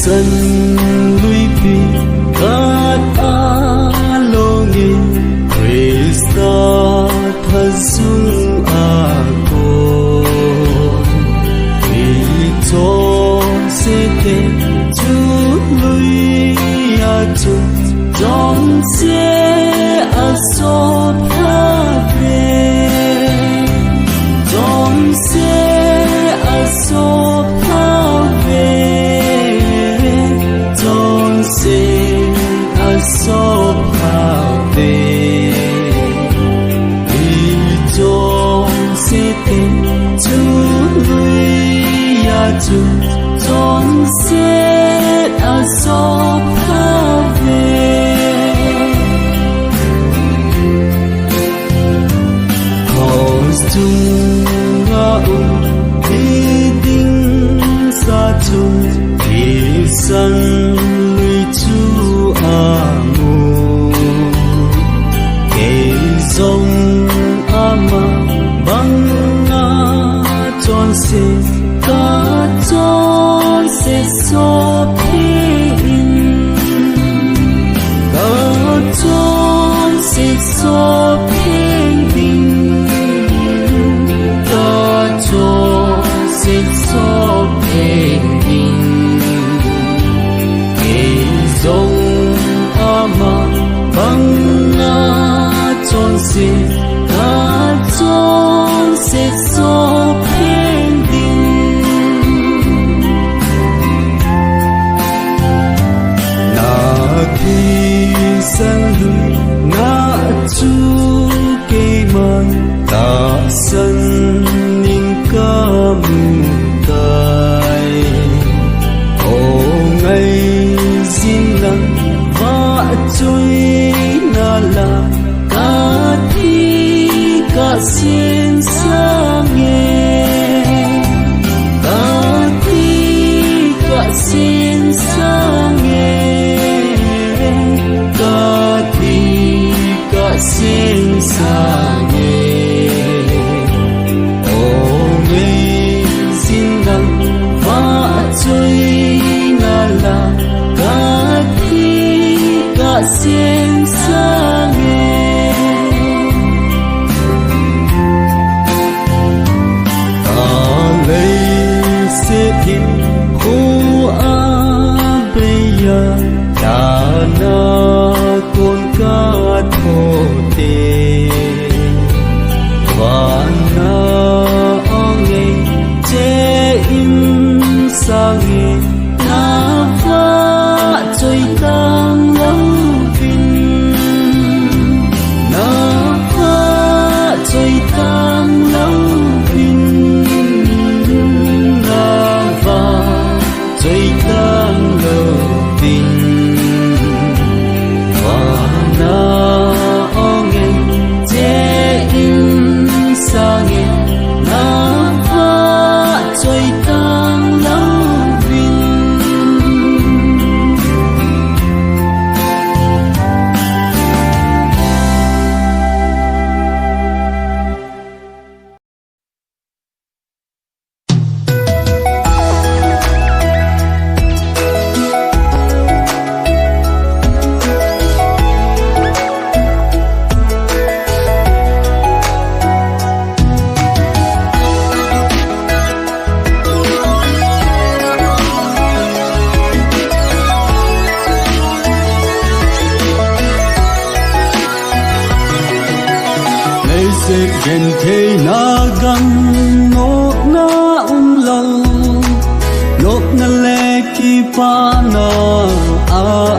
sân lui bi cát a lô nghe quê xa thật dung a cô vì cho sẽ thế chú lui a chú trong sẽ a so pha về trong sẽ a so pha về trong sẽ a so pha về vì trong sẽ thế chú lui a chú trong sẽ a so pha về chung ngã đi đinh xa chung đi sân lui chú a mù kể dòng a ma băng na tròn xe cả tròn xe so pin cả tròn xe so pin so bình bình kể dòng ama băng na tròn xe cả tròn xe so bình bình na khi sân lui na chu kê man ta sân ninh ca mu chui na la ca thi ca xin sang nghe ca thi ca xin sang nghe ca thi ca xin sang nghe ô ngây xin đăng va chui na la ca xin sang nghe ta lấy sẽ thiên khu a bây giờ ta na con cá thô tê và na o nghe chế in sang nghe na pha chơi tăng lâu tăng lâu bình na va chơi tăng lâu bình và na o nghe chế in sa nghe na va chơi tăng lâu bình gen thế na gam nốt na lâu nốt na lệ ki pa na a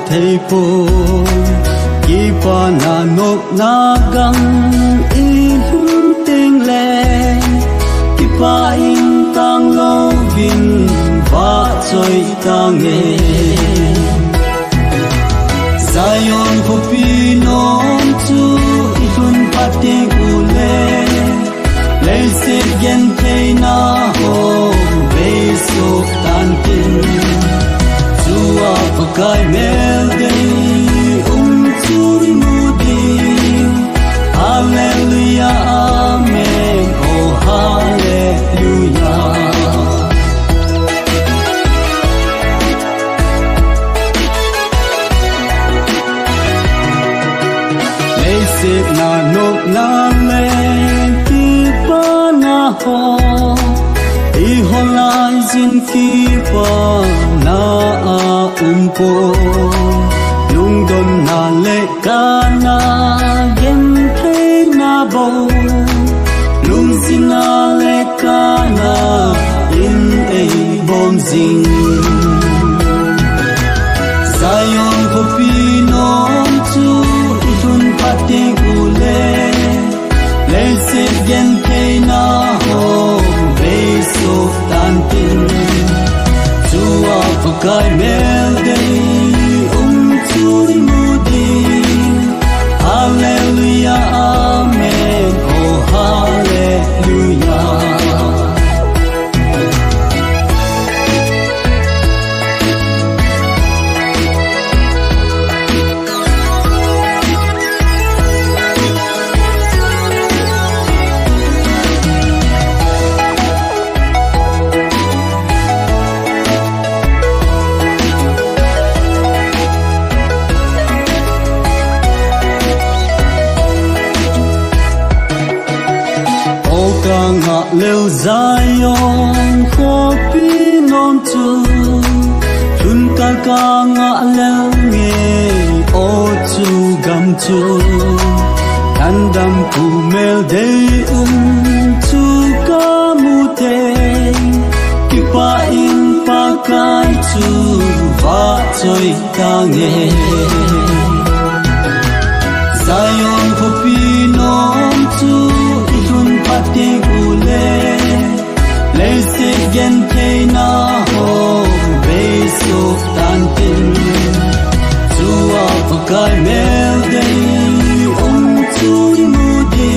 thế po ki pa na nốt na gam in hun tiếng lệ ki pa in tang lo vin va choi tang nghe Zion popi non tu ihun pating ule leise gen te na ho beso tantin tua pakai mel dei tu mudi hallelujah amen oh hallelujah pa na po lung don na le ka na gem play na bo lung sin na le ka na in a bom zing Zion ko pinom tu itun pating ule Blessed gen kay na ho beso tantin Tua pagkay melday tu di mudi Hallelujah amen oh hallelujah nga leo Zion ko pinon tu Tun ka nga leo nge o tu gam tu Kandam ku mel day tu ka mute Kipa in pa kai tu va choi ka nge Zion ko pinon tu pating ule Blessed gen kay na ho beso tantin Tua pagkay melday tu di mudi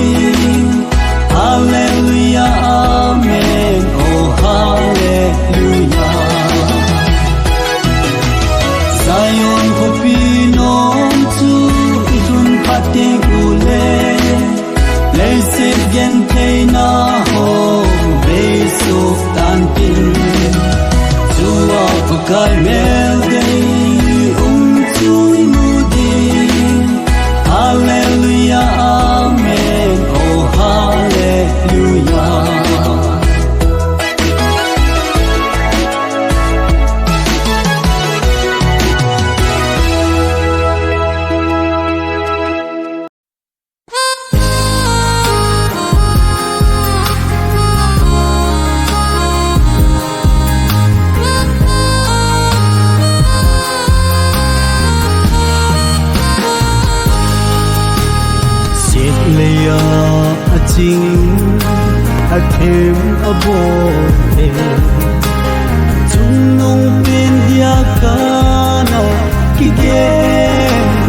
Hallelujah amen oh hallelujah Zion ko pinom tu itun pating ule Blessed gen kay na ho beso tantin Tua pagkay melday tu imudi Hallelujah amen oh hallelujah Ching a thêm a bo he chung nong pin dia ka no ki ge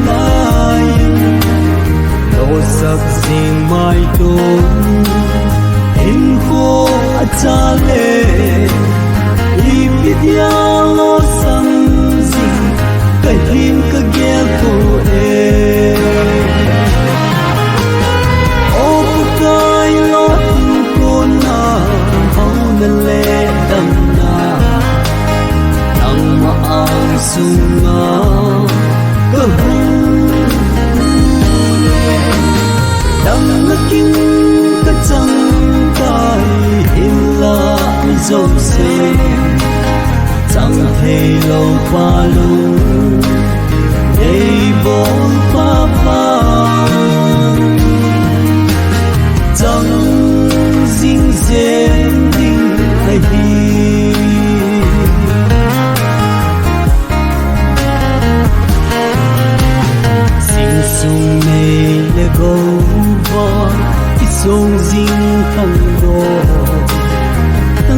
mai lo sak sing mai to in ho a cha le i pi dia lo sang sing ka him ka ge ko e sunga kahule dam laking kachang kai hilla zong se chang thei lo pa lu ei bol pa pa chang jing zen ding ai hi go va isong jing khang do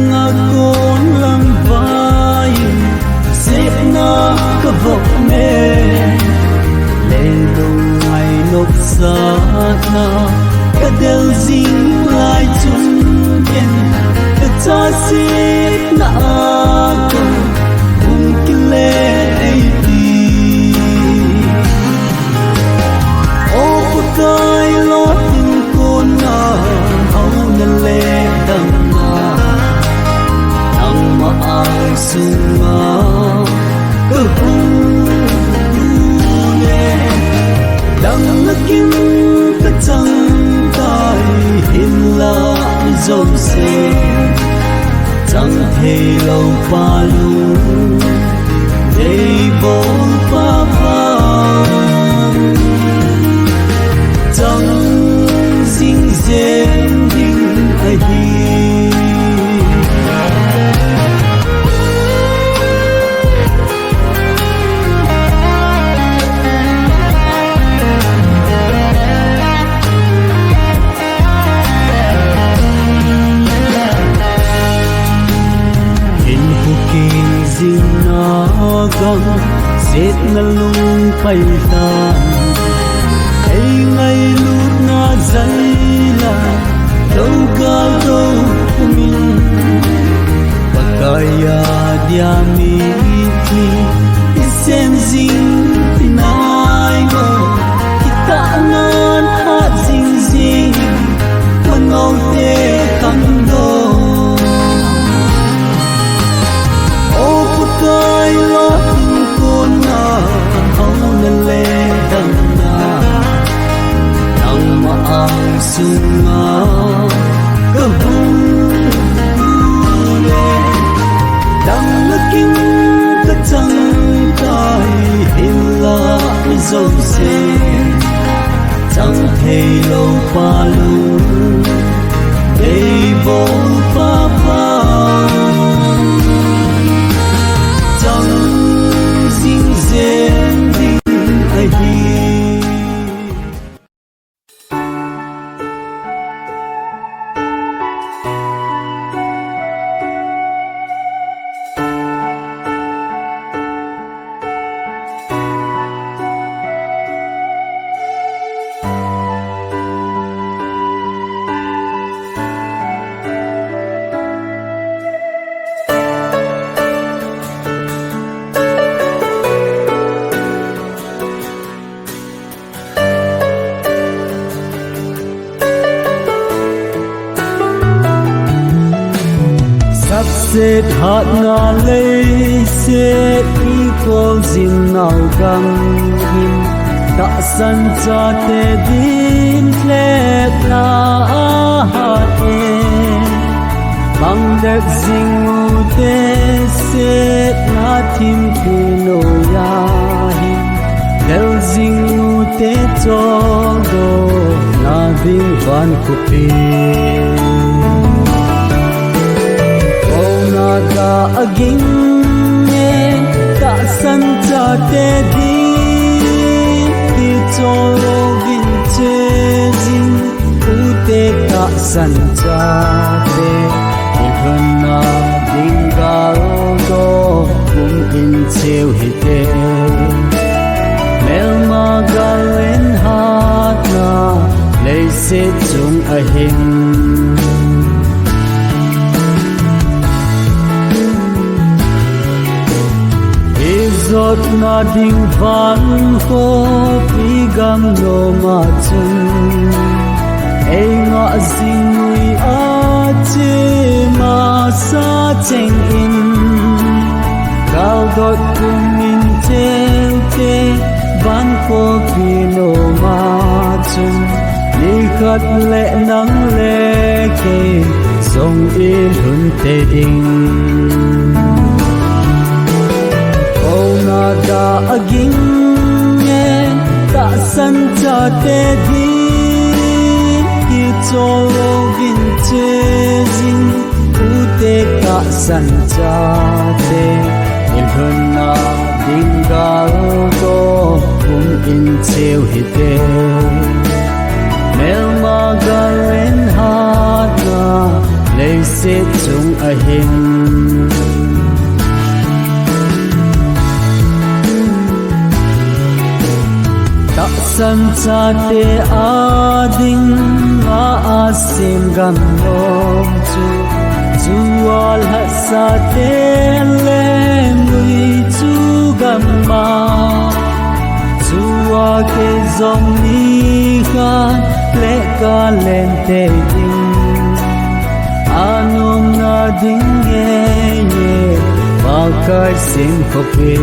nga kon lam vai se na ka vok me len dong ai lok sa na ka del jing lai chung ken ka cha si na ko ung kile ai kai lo tin ko na au na le dam na ang ma ai sunga ko le dam na kin ka chang kai hin la zom se chẳng thể lâu pa lu đây vô pa vang chẳng dinh dáng dinh ai đi găng xếp na lung bay ta ấy ngay lúc na dây là đâu cả đâu mình bagaya dia mi ki isen zing pinay mo kita nan hat zing zing manau te kang do o putai lo sunga kahung le dang laking katang kai hila zo se chẳng thể lâu pa lu đây vô pa pa chẳng dinh dáng dinh ai đi sẽ hạt ngà lấy sẽ đi cô dinh nào găng hin đã sân cho te din lệ na hạt em bằng đất dinh u te sẽ na tim kino ya hin del dinh u te cho do na vinh van kupi ta aging nghe ta san cha te di ti cho vin che jing u te ta san cha te in na ding ga do kum in cheu hi te mel ma ga len ha na le se chung a hin giọt na ding van ko pi gam no ma chung ei ngọ ding ui a che ma sa cheng in gal dot kum in te te van ko pi no ma chung ni khat le nang le ke song in hun te ding da aging nghe ta san cha te di ki cho vin che jing u te ka san cha te in hun na ding ga do kum in cheu hi te mel ma ga len ha na le se chung a hin san cha te a ding a sim gam nom chu al ha sa te le mui chu gam ma chu a ke zong ni kha le ka len te ding anom na ding ye ba ka sim ko pe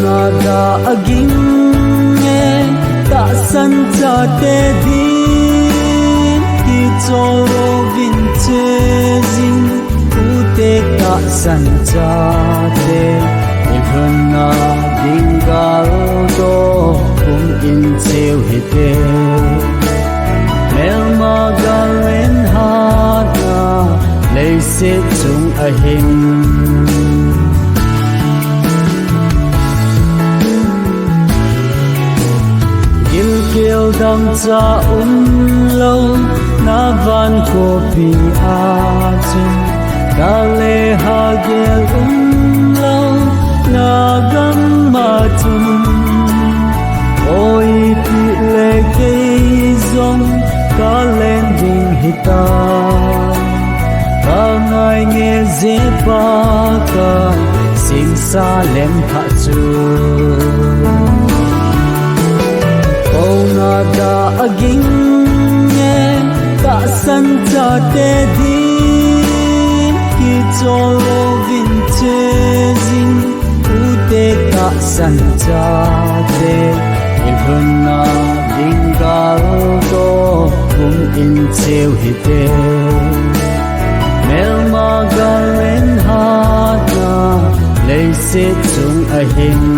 na da aging nghe ta san cha te di ki cho vin che zin u te ta san cha te e phun na ding ga do kum in cheu hi te mel ma ga ren ha na lei se chung a hing kiêu đam cha lâu na van ko pi a chung ka le ha gel lâu na gam ma chung oi pi le ke zong ka len ding hita ka ngai nghe dễ pa ka sim sa lem kha chu na da aging nghe ta san cha te di ki cho vin che zin u te ta san cha te in hun na ding ga do kum in cheu hi te mel ma ga ren ha na lei se chung a hing